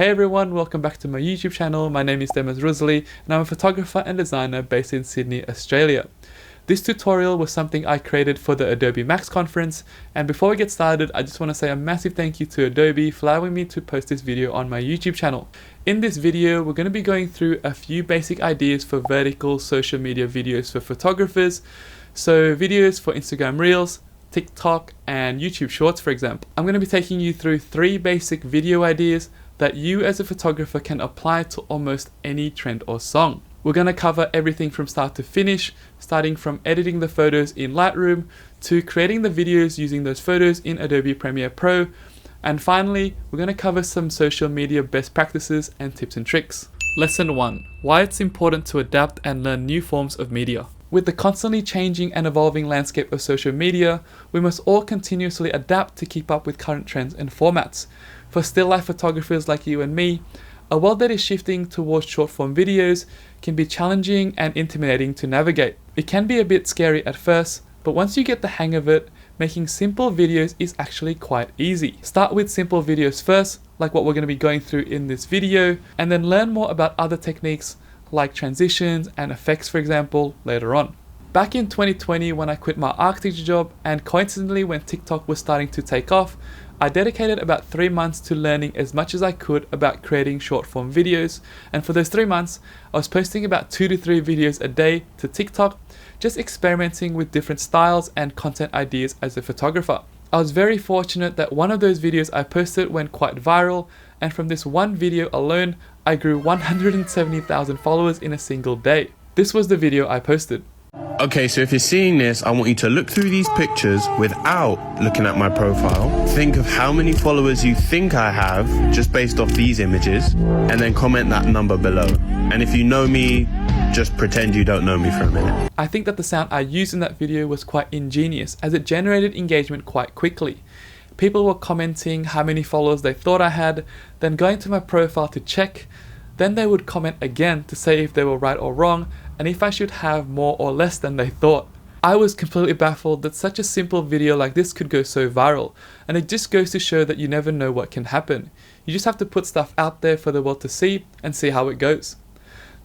Hey everyone, welcome back to my YouTube channel. My name is Demas Rusli and I'm a photographer and designer based in Sydney, Australia. This tutorial was something I created for the Adobe Max conference, and before we get started, I just want to say a massive thank you to Adobe for allowing me to post this video on my YouTube channel. In this video, we're going to be going through a few basic ideas for vertical social media videos for photographers. So videos for Instagram Reels, TikTok and YouTube Shorts, for example. I'm going to be taking you through 3 basic video ideas that you as a photographer can apply to almost any trend or song. We're going to cover everything from start to finish, starting from editing the photos in Lightroom to creating the videos using those photos in Adobe Premiere Pro. And finally, we're going to cover some social media best practices and tips and tricks. Lesson 1. Why it's important to adapt and learn new forms of media. With the constantly changing and evolving landscape of social media, we must all continuously adapt to keep up with current trends and formats. For still life photographers like you and me, a world that is shifting towards short form videos can be challenging and intimidating to navigate. It can be a bit scary at first, but once you get the hang of it, making simple videos is actually quite easy. Start with simple videos first, like what we're going to be going through in this video, and then learn more about other techniques like transitions and effects, for example, later on. Back in 2020, when I quit my architecture job and coincidentally when TikTok was starting to take off, I dedicated about 3 months to learning as much as I could about creating short form videos, and for those 3 months I was posting about 2 to 3 videos a day to TikTok, just experimenting with different styles and content ideas as a photographer. I was very fortunate that one of those videos I posted went quite viral, and from this one video alone I grew 170,000 followers in a single day. This was the video I posted. Okay, so if you're seeing this, I want you to look through these pictures without looking at my profile. Think of how many followers you think I have just based off these images, and then comment that number below. And if you know me, just pretend you don't know me for a minute. I think that the sound I used in that video was quite ingenious, as it generated engagement quite quickly. People were commenting how many followers they thought I had, then going to my profile to check. Then they would comment again to say if they were right or wrong, and if I should have more or less than they thought. I was completely baffled that such a simple video like this could go so viral, and it just goes to show that you never know what can happen. You just have to put stuff out there for the world to see and see how it goes.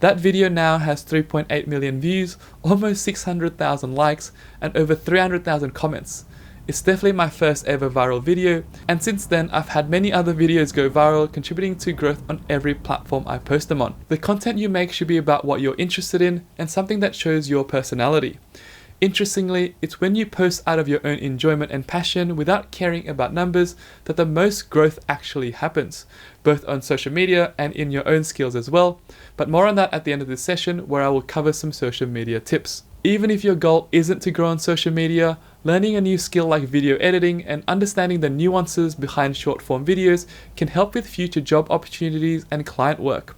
That video now has 3.8 million views, almost 600,000 likes, and over 300,000 comments. It's definitely my first ever viral video, and since then I've had many other videos go viral, contributing to growth on every platform I post them on. The content you make should be about what you're interested in and something that shows your personality. Interestingly, it's when you post out of your own enjoyment and passion without caring about numbers that the most growth actually happens, both on social media and in your own skills as well, but more on that at the end of this session where I will cover some social media tips. Even if your goal isn't to grow on social media, learning a new skill like video editing and understanding the nuances behind short form videos can help with future job opportunities and client work.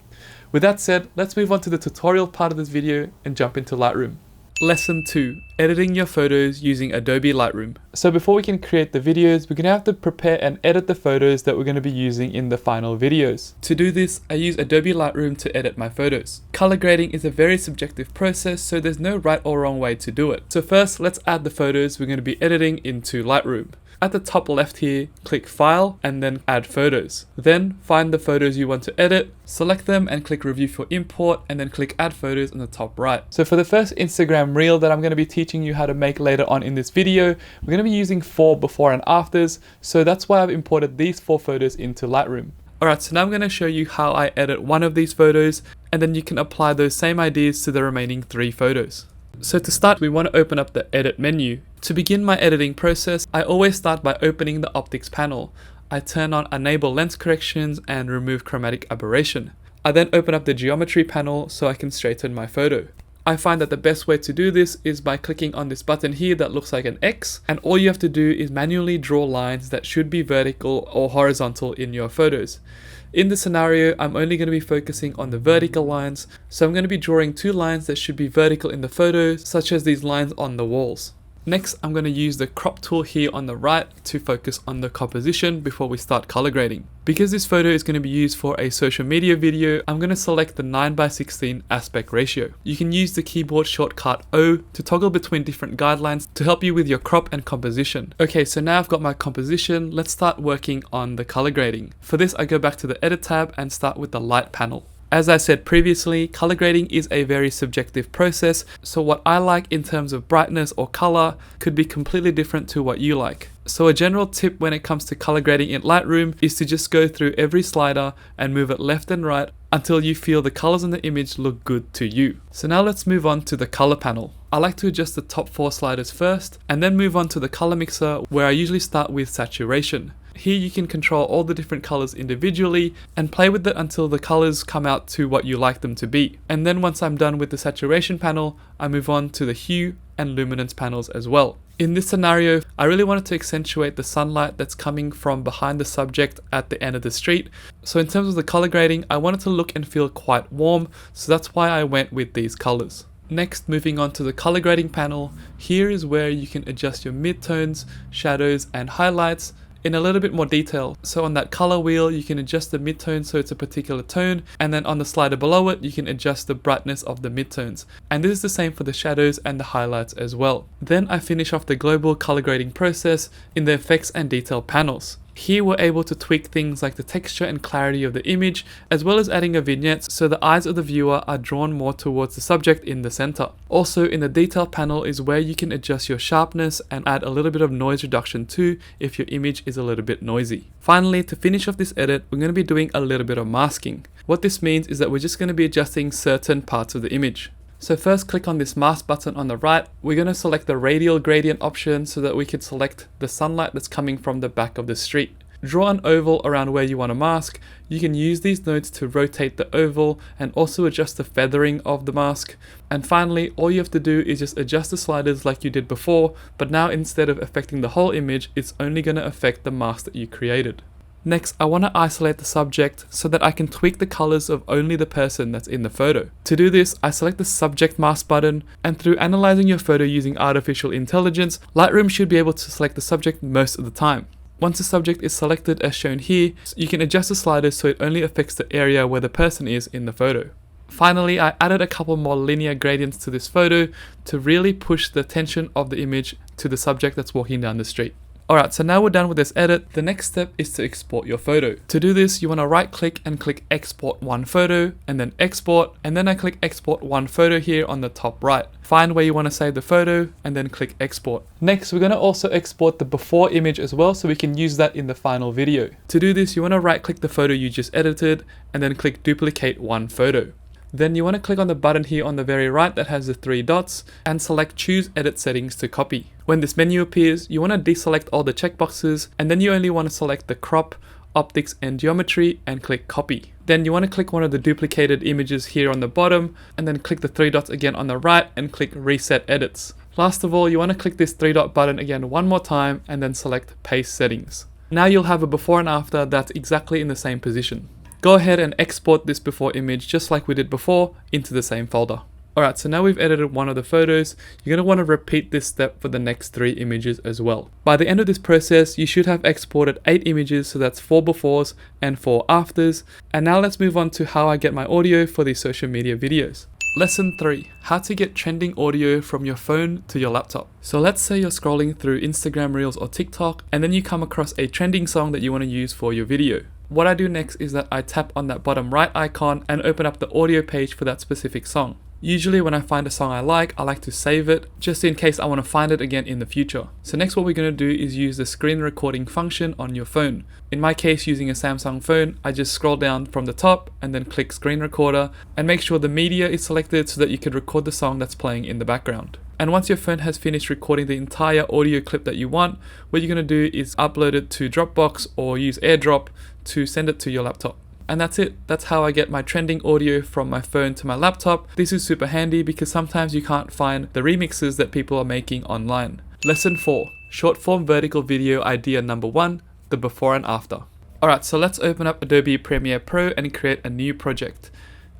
With that said, let's move on to the tutorial part of this video and jump into Lightroom. Lesson 2. Editing your photos using Adobe Lightroom. So before we can create the videos, we're going to have to prepare and edit the photos that we're going to be using in the final videos. To do this, I use Adobe Lightroom to edit my photos. Color grading is a very subjective process, so there's no right or wrong way to do it. So first, let's add the photos we're going to be editing into Lightroom. At the top left here, click File and then Add Photos. Then find the photos you want to edit, select them and click Review for Import, and then click Add Photos on the top right. So for the first Instagram Reel that I'm going to be teaching you how to make later on in this video, we're going to be using 4 before and afters, so that's why I've imported these 4 photos into Lightroom. Alright, so now I'm going to show you how I edit one of these photos, and then you can apply those same ideas to the remaining 3 photos. So to start, we want to open up the Edit menu. To begin my editing process, I always start by opening the Optics panel. I turn on Enable Lens Corrections and remove Chromatic Aberration. I then open up the Geometry panel so I can straighten my photo. I find that the best way to do this is by clicking on this button here that looks like an X, and all you have to do is manually draw lines that should be vertical or horizontal in your photos. In this scenario, I'm only going to be focusing on the vertical lines, so I'm going to be drawing 2 lines that should be vertical in the photo, such as these lines on the walls. Next, I'm going to use the crop tool here on the right to focus on the composition before we start color grading. Because this photo is going to be used for a social media video, I'm going to select the 9:16 aspect ratio. You can use the keyboard shortcut O to toggle between different guidelines to help you with your crop and composition. Okay, so now I've got my composition, let's start working on the color grading. For this, I go back to the edit tab and start with the light panel. As I said previously, color grading is a very subjective process, so what I like in terms of brightness or color could be completely different to what you like. So a general tip when it comes to color grading in Lightroom is to just go through every slider and move it left and right until you feel the colors in the image look good to you. So now let's move on to the color panel. I like to adjust the top 4 sliders first and then move on to the color mixer, where I usually start with saturation. Here you can control all the different colors individually and play with it until the colors come out to what you like them to be. And then once I'm done with the saturation panel, I move on to the hue and luminance panels as well. In this scenario, I really wanted to accentuate the sunlight that's coming from behind the subject at the end of the street. So in terms of the color grading, I wanted to look and feel quite warm, so that's why I went with these colors. Next, moving on to the color grading panel, here is where you can adjust your midtones, shadows and highlights in a little bit more detail. So on that color wheel, you can adjust the midtone so it's a particular tone, and then on the slider below it, you can adjust the brightness of the midtones. And this is the same for the shadows and the highlights as well. Then I finish off the global color grading process in the effects and detail panels. Here we're able to tweak things like the texture and clarity of the image, as well as adding a vignette so the eyes of the viewer are drawn more towards the subject in the center. Also in the detail panel is where you can adjust your sharpness and add a little bit of noise reduction too if your image is a little bit noisy. Finally, to finish off this edit, we're going to be doing a little bit of masking. What this means is that we're just going to be adjusting certain parts of the image. So first, click on this mask button on the right. We're going to select the radial gradient option so that we can select the sunlight that's coming from the back of the street. Draw an oval around where you want to mask. You can use these nodes to rotate the oval and also adjust the feathering of the mask. And finally, all you have to do is just adjust the sliders like you did before, but now instead of affecting the whole image, it's only going to affect the mask that you created. Next, I want to isolate the subject so that I can tweak the colors of only the person that's in the photo. To do this, I select the subject mask button, and through analyzing your photo using artificial intelligence, Lightroom should be able to select the subject most of the time. Once the subject is selected as shown here, you can adjust the sliders so it only affects the area where the person is in the photo. Finally, I added a couple more linear gradients to this photo to really push the tension of the image to the subject that's walking down the street. Alright, so now we're done with this edit. The next step is to export your photo. To do this, you want to right click and click export one photo and then export, and then I click export one photo here on the top right. Find where you want to save the photo and then click export. Next, we're going to also export the before image as well so we can use that in the final video. To do this, you want to right click the photo you just edited and then click duplicate one photo. Then you want to click on the button here on the very right that has the 3 dots and select choose edit settings to copy. When this menu appears, you want to deselect all the checkboxes and then you only want to select the crop, optics and geometry and click copy. Then you want to click one of the duplicated images here on the bottom and then click the 3 dots again on the right and click reset edits. Last of all, you want to click this 3 dot button again one more time and then select paste settings. Now you'll have a before and after that's exactly in the same position. Go ahead and export this before image just like we did before into the same folder. Alright, so now we've edited one of the photos. You're going to want to repeat this step for the next 3 images as well. By the end of this process, you should have exported 8 images, so that's 4 befores and 4 afters. And now let's move on to how I get my audio for these social media videos. Lesson 3. How to get trending audio from your phone to your laptop. So let's say you're scrolling through Instagram Reels or TikTok and then you come across a trending song that you want to use for your video. What I do next is that I tap on that bottom right icon and open up the audio page for that specific song. Usually when I find a song I like to save it just in case I want to find it again in the future. So next what we're going to do is use the screen recording function on your phone. In my case, using a Samsung phone, I just scroll down from the top and then click screen recorder and make sure the media is selected so that you can record the song that's playing in the background. And once your phone has finished recording the entire audio clip that you want, what you're going to do is upload it to Dropbox or use AirDrop to send it to your laptop. And that's it. That's how I get my trending audio from my phone to my laptop. This is super handy because sometimes you can't find the remixes that people are making online. Lesson 4. Short form vertical video idea number 1, the before and after. Alright, so let's open up Adobe Premiere Pro and create a new project.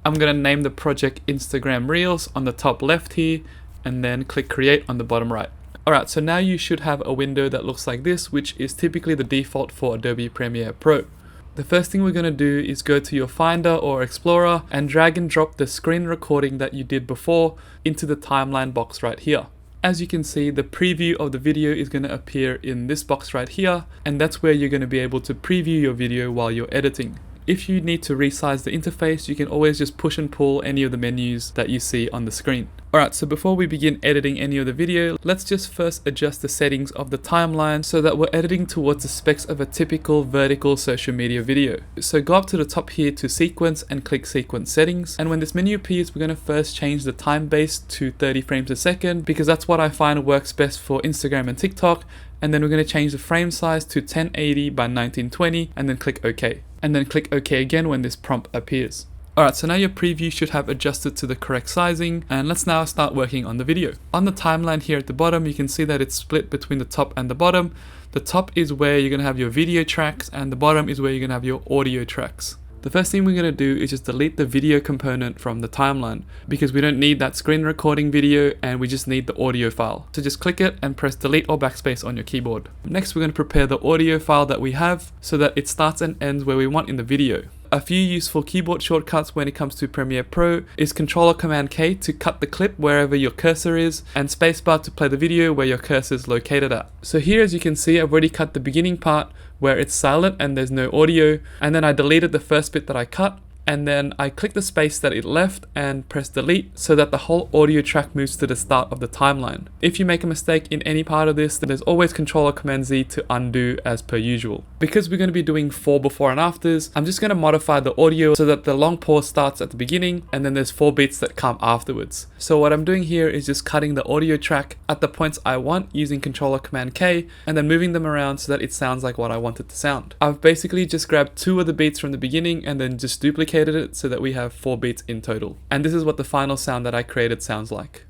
I'm going to name the project Instagram Reels on the top left here and then click create on the bottom right. Alright, so now you should have a window that looks like this, which is typically the default for Adobe Premiere Pro. The first thing we're going to do is go to your Finder or Explorer and drag and drop the screen recording that you did before into the timeline box right here. As you can see, the preview of the video is going to appear in this box right here, and that's where you're going to be able to preview your video while you're editing. If you need to resize the interface, you can always just push and pull any of the menus that you see on the screen. Alright, so before we begin editing any of the video, let's just first adjust the settings of the timeline so that we're editing towards the specs of a typical vertical social media video. So go up to the top here to sequence and click sequence settings. And when this menu appears, we're going to first change the time base to 30 frames a second because that's what I find works best for Instagram and TikTok. And then we're going to change the frame size to 1080 by 1920 and then click OK. And then click OK again when this prompt appears. Alright, so now your preview should have adjusted to the correct sizing, and let's now start working on the video. On the timeline here at the bottom, you can see that it's split between the top and the bottom. The top is where you're going to have your video tracks, and the bottom is where you're going to have your audio tracks. The first thing we're going to do is just delete the video component from the timeline because we don't need that screen recording video and we just need the audio file. So just click it and press delete or backspace on your keyboard. Next, we're going to prepare the audio file that we have so that it starts and ends where we want in the video. A few useful keyboard shortcuts when it comes to Premiere Pro is Control-Command-K to cut the clip wherever your cursor is, and spacebar to play the video where your cursor is located at. So here, as you can see, I've already cut the beginning part where it's silent and there's no audio, and then I deleted the first bit that I cut, and then I click the space that it left and press delete so that the whole audio track moves to the start of the timeline. If you make a mistake in any part of this, then there's always Control or Command Z to undo as per usual. Because we're going to be doing 4 before and afters, I'm just going to modify the audio so that the long pause starts at the beginning and then there's 4 beats that come afterwards. So what I'm doing here is just cutting the audio track at the points I want using Control or Command K and then moving them around so that it sounds like what I want it to sound. I've basically just grabbed 2 of the beats from the beginning and then just duplicated it so that we have 4 beats in total. And this is what the final sound that I created sounds like.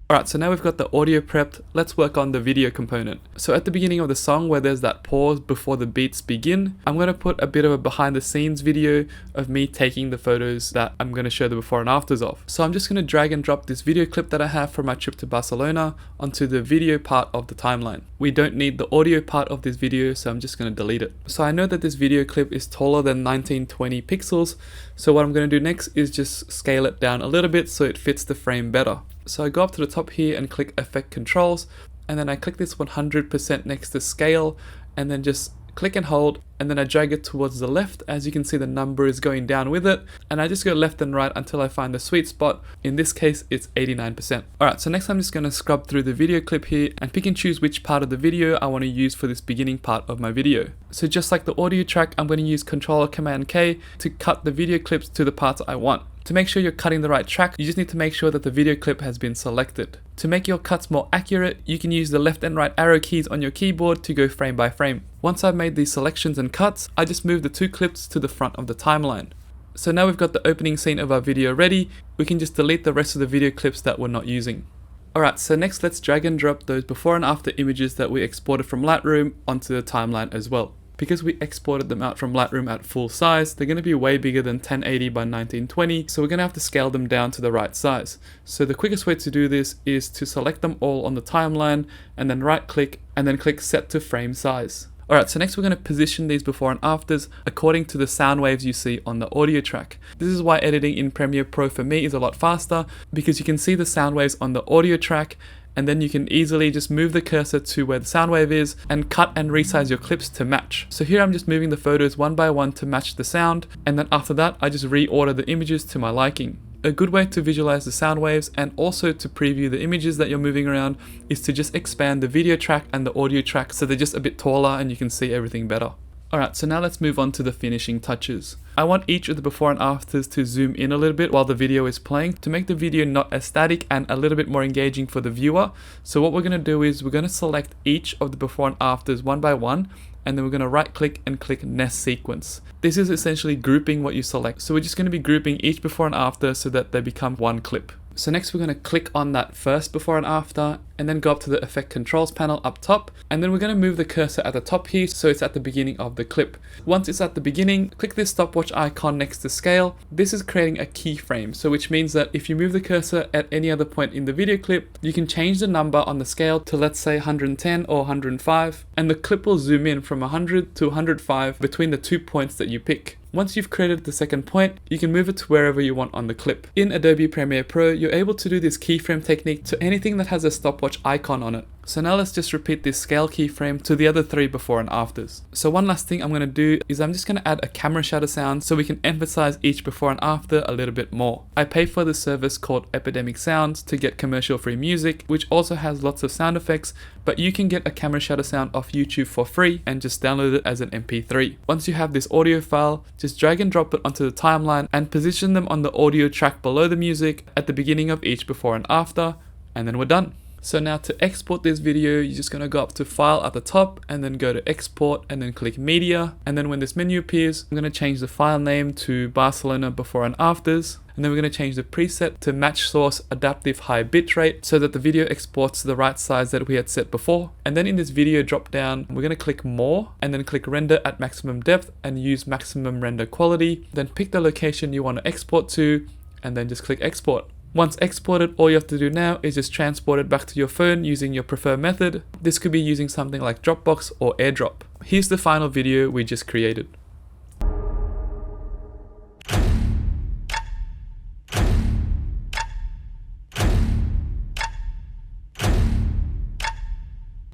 Alright, so now we've got the audio prepped, let's work on the video component. So at the beginning of the song where there's that pause before the beats begin, I'm going to put a bit of a behind the scenes video of me taking the photos that I'm going to show the before and afters of. So I'm just going to drag and drop this video clip that I have from my trip to Barcelona onto the video part of the timeline. We don't need the audio part of this video, so I'm just going to delete it. So I know that this video clip is taller than 1920 pixels, so what I'm going to do next is just scale it down a little bit so it fits the frame better. So I go up to the top here and click Effect Controls, and then I click this 100% next to Scale, and then just click and hold, and then I drag it towards the left. As you can see, the number is going down with it, and I just go left and right until I find the sweet spot. In this case, it's 89%. Alright, so next I'm just going to scrub through the video clip here and pick and choose which part of the video I want to use for this beginning part of my video. So just like the audio track, I'm going to use Control or Command K to cut the video clips to the parts I want. To make sure you're cutting the right track, you just need to make sure that the video clip has been selected. To make your cuts more accurate, you can use the left and right arrow keys on your keyboard to go frame by frame. Once I've made these selections and cuts, I just move the 2 clips to the front of the timeline. So now we've got the opening scene of our video ready, we can just delete the rest of the video clips that we're not using. Alright, so next let's drag and drop those before and after images that we exported from Lightroom onto the timeline as well. Because we exported them out from Lightroom at full size, they're going to be way bigger than 1080 by 1920, so we're going to have to scale them down to the right size. So the quickest way to do this is to select them all on the timeline and then right click and then click Set to Frame Size. Alright, so next we're going to position these before and afters according to the sound waves you see on the audio track. This is why editing in Premiere Pro for me is a lot faster, because you can see the sound waves on the audio track, and then you can easily just move the cursor to where the sound wave is and cut and resize your clips to match. So here I'm just moving the photos one by one to match the sound, and then after that I just reorder the images to my liking. A good way to visualize the sound waves and also to preview the images that you're moving around is to just expand the video track and the audio track so they're just a bit taller and you can see everything better. Alright, so now let's move on to the finishing touches. I want each of the before and afters to zoom in a little bit while the video is playing to make the video not as static and a little bit more engaging for the viewer. So what we're going to do is we're going to select each of the before and afters one by one, and then we're going to right click and click Nest Sequence. This is essentially grouping what you select. So we're just going to be grouping each before and after so that they become one clip. So next we're going to click on that first before and after, and then go up to the effect controls panel up top, and then we're going to move the cursor at the top here so it's at the beginning of the clip. Once it's at the beginning, click this stopwatch icon next to scale. This is creating a keyframe, so which means that if you move the cursor at any other point in the video clip, you can change the number on the scale to, let's say, 110 or 105, and the clip will zoom in from 100 to 105 between the 2 points that you pick. Once you've created the second point, you can move it to wherever you want on the clip. In Adobe Premiere Pro, you're able to do this keyframe technique to anything that has a stopwatch icon on it. So now let's just repeat this scale keyframe to the other 3 before and afters. So one last thing I'm going to do is I'm just going to add a camera shutter sound so we can emphasize each before and after a little bit more. I pay for this service called Epidemic Sounds to get commercial free music, which also has lots of sound effects, but you can get a camera shutter sound off YouTube for free and just download it as an MP3. Once you have this audio file, just drag and drop it onto the timeline and position them on the audio track below the music at the beginning of each before and after, and then we're done. So now to export this video, you're just going to go up to File at the top and then go to Export and then click Media. And then when this menu appears, I'm going to change the file name to Barcelona before and afters. And then we're going to change the preset to Match Source Adaptive High Bitrate so that the video exports to the right size that we had set before. And then in this video drop down, we're going to click More and then click Render at Maximum Depth and use Maximum Render Quality. Then pick the location you want to export to and then just click Export. Once exported, all you have to do now is just transport it back to your phone using your preferred method. This could be using something like Dropbox or AirDrop. Here's the final video we just created.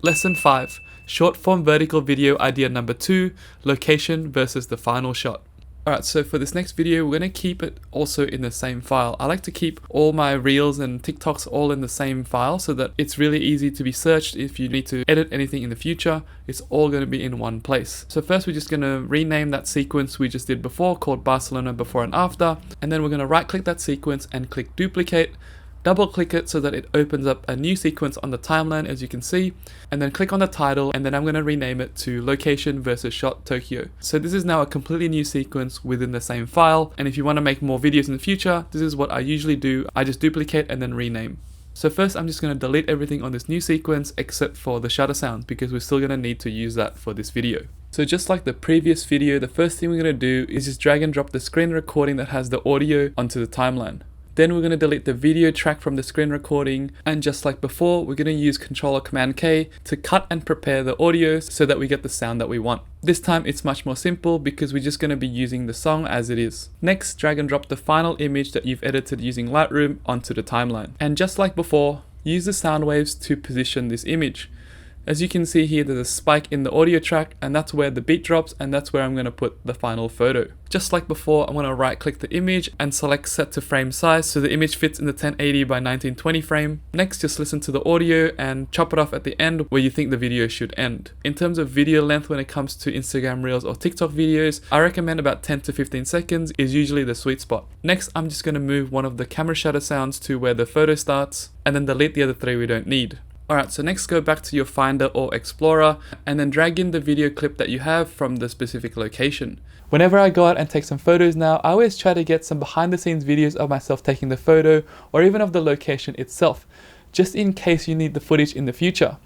Lesson 5. Short form vertical video idea number 2, location versus the final shot. Alright, so for this next video, we're going to keep it also in the same file. I like to keep all my Reels and TikToks all in the same file so that it's really easy to be searched if you need to edit anything in the future. It's all going to be in one place. So first we're just going to rename that sequence we just did before called Barcelona before and after. And then we're going to right click that sequence and click duplicate. Double click it so that it opens up a new sequence on the timeline, as you can see, and then click on the title, and then I'm going to rename it to Location versus Shot Tokyo. So this is now a completely new sequence within the same file, and if you want to make more videos in the future, this is what I usually do. I just duplicate and then rename. So first I'm just going to delete everything on this new sequence except for the shutter sounds because we're still going to need to use that for this video. So just like the previous video, the first thing we're going to do is just drag and drop the screen recording that has the audio onto the timeline. Then we're going to delete the video track from the screen recording, and just like before, we're going to use Control-Command-K to cut and prepare the audio so that we get the sound that we want. This time it's much more simple because we're just going to be using the song as it is. Next, drag and drop the final image that you've edited using Lightroom onto the timeline. And just like before, use the sound waves to position this image. As you can see here, there's a spike in the audio track, and that's where the beat drops, and that's where I'm going to put the final photo. Just like before, I'm going to right click the image and select set to frame size so the image fits in the 1080 by 1920 frame. Next, just listen to the audio and chop it off at the end where you think the video should end. In terms of video length when it comes to Instagram Reels or TikTok videos, I recommend about 10 to 15 seconds is usually the sweet spot. Next, I'm just going to move one of the camera shutter sounds to where the photo starts, and then delete the other 3 we don't need. Alright, so next go back to your Finder or Explorer and then drag in the video clip that you have from the specific location. Whenever I go out and take some photos now, I always try to get some behind the scenes videos of myself taking the photo or even of the location itself, just in case you need the footage in the future.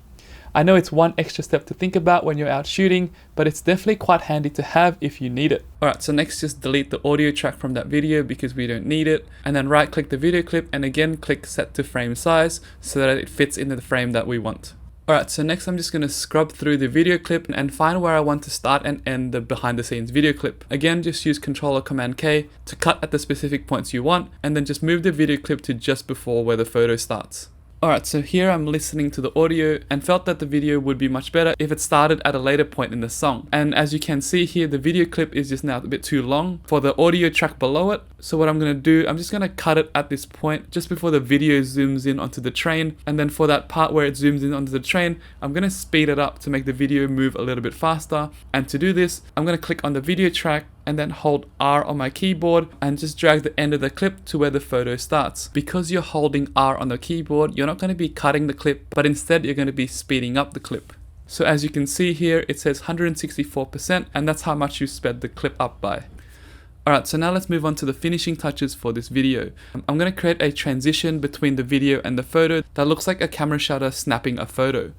I know it's one extra step to think about when you're out shooting, but it's definitely quite handy to have if you need it. Alright, so next just delete the audio track from that video because we don't need it, and then right click the video clip and again click set to frame size so that it fits into the frame that we want. Alright, so next I'm just going to scrub through the video clip and find where I want to start and end the behind the scenes video clip. Again, just use Control-Command-K to cut at the specific points you want, and then just move the video clip to just before where the photo starts. Alright, so here I'm listening to the audio and felt that the video would be much better if it started at a later point in the song. And as you can see here, the video clip is just now a bit too long for the audio track below it. So what I'm going to do, I'm just going to cut it at this point just before the video zooms in onto the train. And then for that part where it zooms in onto the train, I'm going to speed it up to make the video move a little bit faster. And to do this, I'm going to click on the video track and then hold R on my keyboard and just drag the end of the clip to where the photo starts. Because you're holding R on the keyboard, you're not going to be cutting the clip, but instead you're going to be speeding up the clip. So as you can see here, it says 164%, and that's how much you sped the clip up by. Alright, so now let's move on to the finishing touches for this video. I'm going to create a transition between the video and the photo that looks like a camera shutter snapping a photo.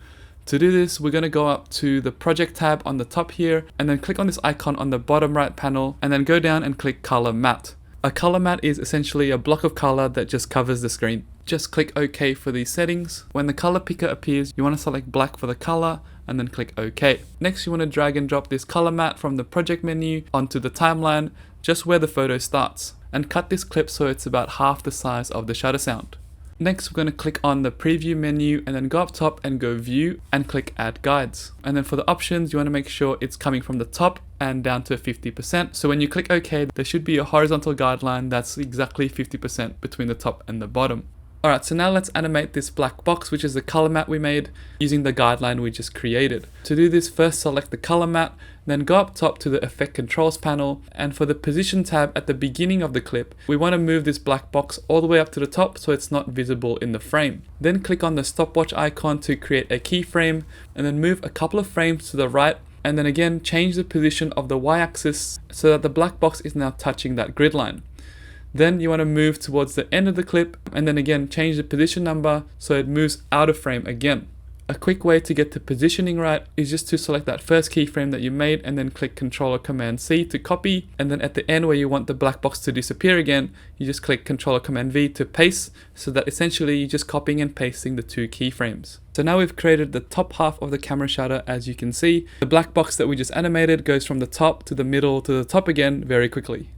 To do this, we're going to go up to the project tab on the top here and then click on this icon on the bottom right panel and then go down and click color matte. A color matte is essentially a block of color that just covers the screen. Just click OK for these settings. When the color picker appears, you want to select black for the color and then click OK. Next, you want to drag and drop this color matte from the project menu onto the timeline, just where the photo starts, and cut this clip so it's about half the size of the shutter sound. Next, we're going to click on the preview menu and then go up top and go view and click add guides. And then for the options, you want to make sure it's coming from the top and down to 50%. So when you click OK, there should be a horizontal guideline that's exactly 50% between the top and the bottom. Alright, so now let's animate this black box, which is the color matte we made, using the guideline we just created. To do this, first select the color matte, then go up top to the effect controls panel, and for the position tab at the beginning of the clip, we want to move this black box all the way up to the top so it's not visible in the frame. Then click on the stopwatch icon to create a keyframe, and then move a couple of frames to the right, and then again change the position of the y-axis so that the black box is now touching that grid line. Then you want to move towards the end of the clip and then again change the position number so it moves out of frame again. A quick way to get the positioning right is just to select that first keyframe that you made and then click Ctrl or Command C to copy, and then at the end where you want the black box to disappear again, you just click Ctrl or Command V to paste, so that essentially you're just copying and pasting the two keyframes. So now we've created the top half of the camera shutter. As you can see, the black box that we just animated goes from the top to the middle to the top again very quickly.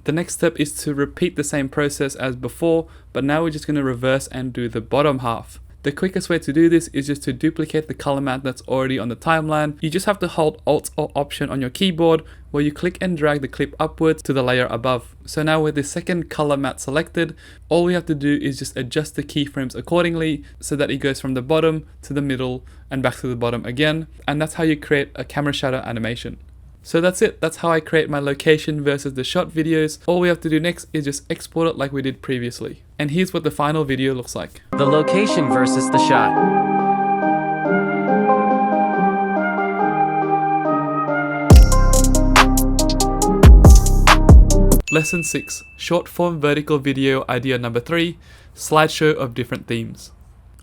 The next step is to repeat the same process as before, but now we're just going to reverse and do the bottom half. The quickest way to do this is just to duplicate the color matte that's already on the timeline. You just have to hold Alt or Option on your keyboard, where you click and drag the clip upwards to the layer above. So now with the second color matte selected, all we have to do is just adjust the keyframes accordingly so that it goes from the bottom to the middle and back to the bottom again. And that's how you create a camera shutter animation. So that's it. That's how I create my location versus the shot videos. All we have to do next is just export it like we did previously. And here's what the final video looks like. The location versus the shot. Lesson 6. Short form vertical video idea number 3. Slideshow of different themes.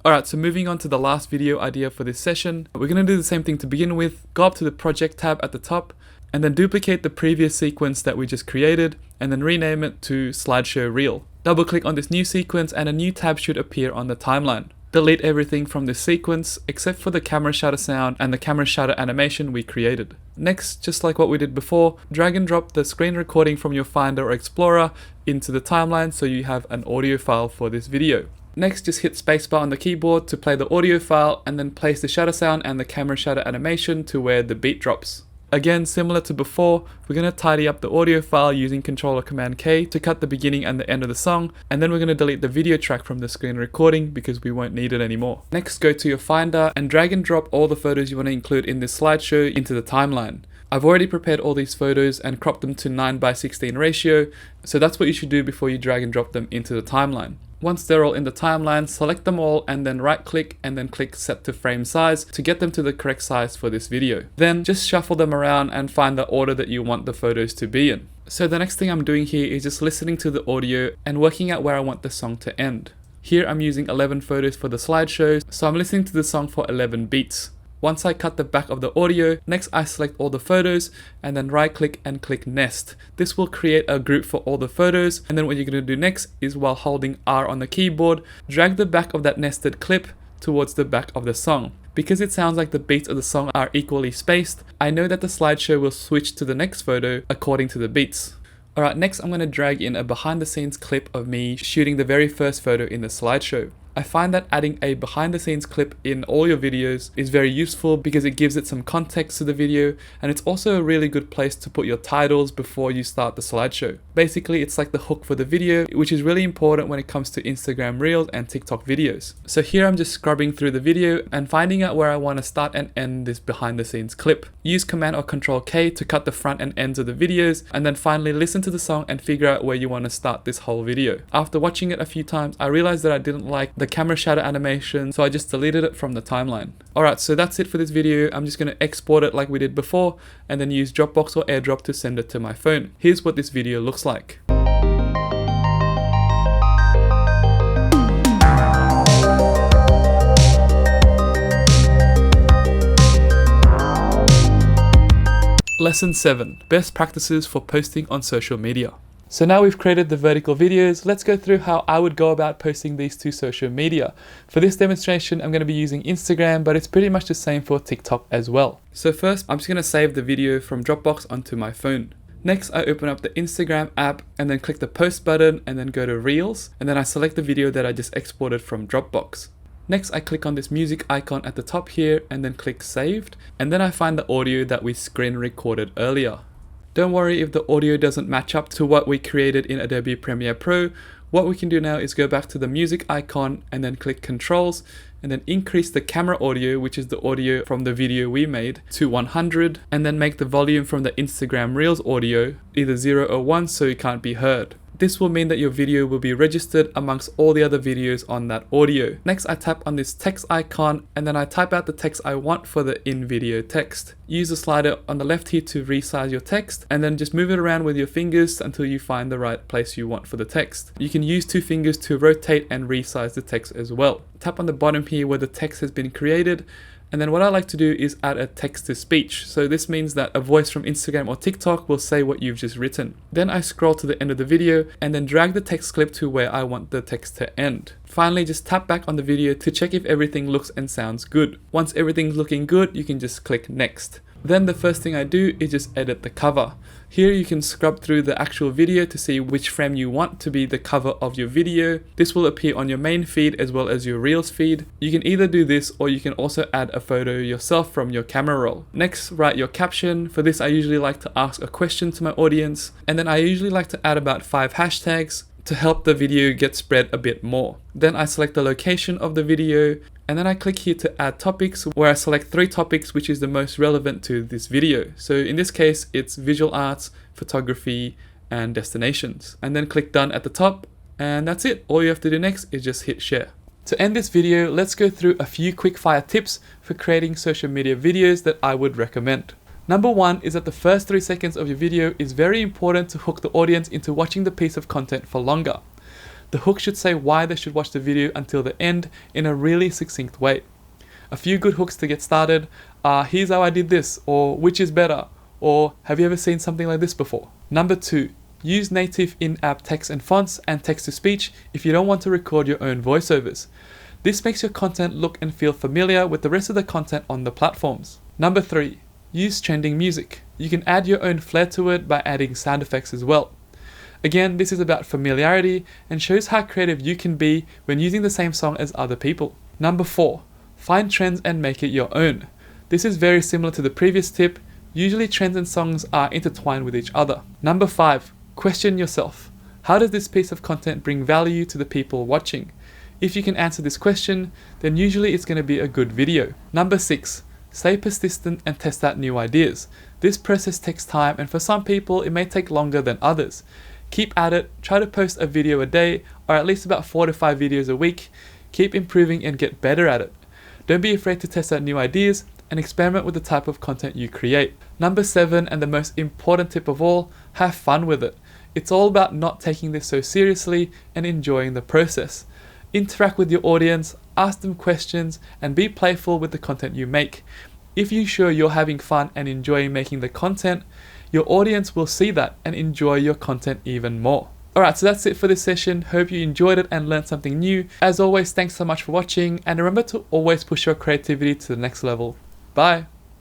Alright, so moving on to the last video idea for this session. We're going to do the same thing to begin with. Go up to the project tab at the top and then duplicate the previous sequence that we just created and then rename it to Slideshow Reel. Double click on this new sequence and a new tab should appear on the timeline. Delete everything from this sequence except for the camera shutter sound and the camera shutter animation we created. Next, just like what we did before, drag and drop the screen recording from your Finder or Explorer into the timeline so you have an audio file for this video. Next, just hit spacebar on the keyboard to play the audio file and then place the shutter sound and the camera shutter animation to where the beat drops. Again, similar to before, we're going to tidy up the audio file using Ctrl or Command K to cut the beginning and the end of the song, and then we're going to delete the video track from the screen recording because we won't need it anymore. Next, go to your Finder and drag and drop all the photos you want to include in this slideshow into the timeline. I've already prepared all these photos and cropped them to 9:16 ratio, so that's what you should do before you drag and drop them into the timeline. Once they're all in the timeline, select them all and then right click and then click set to frame size to get them to the correct size for this video. Then just shuffle them around and find the order that you want the photos to be in. So the next thing I'm doing here is just listening to the audio and working out where I want the song to end. Here I'm using 11 photos for the slideshow, so I'm listening to the song for 11 beats. Once I cut the back of the audio, next I select all the photos and then right click and click nest. This will create a group for all the photos, and then what you're going to do next is, while holding R on the keyboard, drag the back of that nested clip towards the back of the song. Because it sounds like the beats of the song are equally spaced, I know that the slideshow will switch to the next photo according to the beats. Alright, next I'm going to drag in a behind the scenes clip of me shooting the very first photo in the slideshow. I find that adding a behind the scenes clip in all your videos is very useful because it gives it some context to the video, and it's also a really good place to put your titles before you start the slideshow. Basically, it's like the hook for the video, which is really important when it comes to Instagram Reels and TikTok videos. So here I'm just scrubbing through the video and finding out where I want to start and end this behind the scenes clip. Use Command or Control K to cut the front and ends of the videos, and then finally listen to the song and figure out where you want to start this whole video. After watching it a few times, I realized that I didn't like the camera shutter animation, so I just deleted it from the timeline. Alright, so that's it for this video. I'm just going to export it like we did before and then use Dropbox or AirDrop to send it to my phone. Here's what this video looks like. Lesson 7. Best practices for posting on social media. So now we've created the vertical videos, let's go through how I would go about posting these to social media. For this demonstration, I'm going to be using Instagram, but it's pretty much the same for TikTok as well. So first, I'm just going to save the video from Dropbox onto my phone. Next, I open up the Instagram app and then click the post button and then go to Reels, and then I select the video that I just exported from Dropbox. Next, I click on this music icon at the top here and then click saved, and then I find the audio that we screen recorded earlier. Don't worry if the audio doesn't match up to what we created in Adobe Premiere Pro. What we can do now is go back to the music icon and then click controls and then increase the camera audio, which is the audio from the video we made, to 100, and then make the volume from the Instagram Reels audio either 0 or 1 so it can't be heard. This will mean that your video will be registered amongst all the other videos on that audio. Next, I tap on this text icon and then I type out the text I want for the in-video text. Use the slider on the left here to resize your text and then just move it around with your fingers until you find the right place you want for the text. You can use 2 fingers to rotate and resize the text as well. Tap on the bottom here where the text has been created. And then what I like to do is add a text to speech. So this means that a voice from Instagram or TikTok will say what you've just written. Then I scroll to the end of the video and then drag the text clip to where I want the text to end. Finally, just tap back on the video to check if everything looks and sounds good. Once everything's looking good, you can just click next. Then the first thing I do is just edit the cover. Here you can scrub through the actual video to see which frame you want to be the cover of your video. This will appear on your main feed as well as your Reels feed. You can either do this or you can also add a photo yourself from your camera roll. Next, write your caption. For this, I usually like to ask a question to my audience, and then I usually like to add about 5 hashtags to help the video get spread a bit more. Then I select the location of the video, and then I click here to add topics, where I select 3 topics which is the most relevant to this video. So in this case, it's visual arts, photography, and destinations. And then click done at the top, and that's it. All you have to do next is just hit share. To end this video, let's go through a few quick fire tips for creating social media videos that I would recommend. Number 1 is that the first 3 seconds of your video is very important to hook the audience into watching the piece of content for longer. The hook should say why they should watch the video until the end in a really succinct way. A few good hooks to get started are here's how I did this, or which is better, or have you ever seen something like this before? Number 2, use native in-app text and fonts and text-to-speech if you don't want to record your own voiceovers. This makes your content look and feel familiar with the rest of the content on the platforms. Number 3, use trending music. You can add your own flair to it by adding sound effects as well. Again, this is about familiarity and shows how creative you can be when using the same song as other people. Number 4, find trends and make it your own. This is very similar to the previous tip. Usually trends and songs are intertwined with each other. Number 5, question yourself. How does this piece of content bring value to the people watching? If you can answer this question, then usually it's going to be a good video. Number 6, stay persistent and test out new ideas. This process takes time, and for some people it may take longer than others. Keep at it, try to post a video a day, or at least about 4 to 5 videos a week. Keep improving and get better at it. Don't be afraid to test out new ideas and experiment with the type of content you create. Number 7, and the most important tip of all, have fun with it. It's all about not taking this so seriously and enjoying the process. Interact with your audience, ask them questions, and be playful with the content you make. If you're sure you're having fun and enjoying making the content, your audience will see that and enjoy your content even more. Alright, so that's it for this session. Hope you enjoyed it and learned something new. As always, thanks so much for watching, and remember to always push your creativity to the next level. Bye!